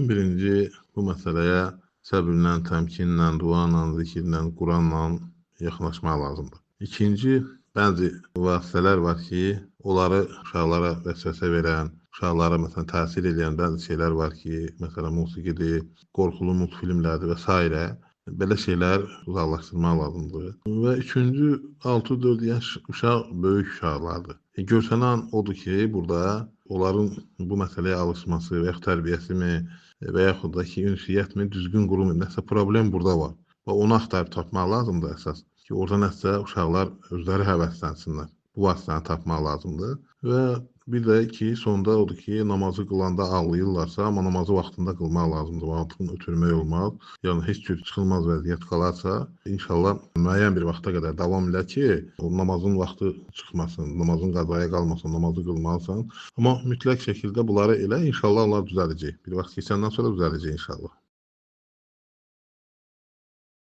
Birinci, bu məsələyə səbrlə, təmkinlə, duanla, zikirlə, Quranla yaxınlaşmaq lazımdır. İkinci, bəzi vasitələr var ki, onları uşaqlara vəsvəsə verən, uşaqlara məsələn təsir edən bəzi şeylər var ki, məsələn musiqidir, qorxulu multfilmlərdir və s. Belə şeylər uzaqlaşdırmaq lazımdır. Və üçüncü, 6-4 yaş uşaq böyük uşaqlardır. Görsənən odur ki, burada onların bu məsələyə alışması və yaxud tərbiyəsimi və yaxud da ki, ünsiyyətmi düzgün qurulmur. Nəsə problem burada var. Və onu axtarıb tapmaq lazımdır əsas ki, orada nəsə uşaqlar özləri həvəslənsinlər. Bu vasitəni tapmaq lazımdır. Və bir də ki, sonda odur ki, namazı qılanda ağlayırlarsa, amma namazı vaxtında qılmaq lazımdır. Vaxtını ötürmək olmaz. Yəni heç cür çıxılmaz vəziyyət qalarsa, inşallah müəyyən bir vaxta qədər davam elə ki, o namazın vaxtı çıxmasın, namazın qazaya qalmasın, namazı qılmalısan. Amma mütləq şəkildə bunları elə, inşallah onlar düzələcək. Bir vaxt keçəndən sonra düzələcək inşallah.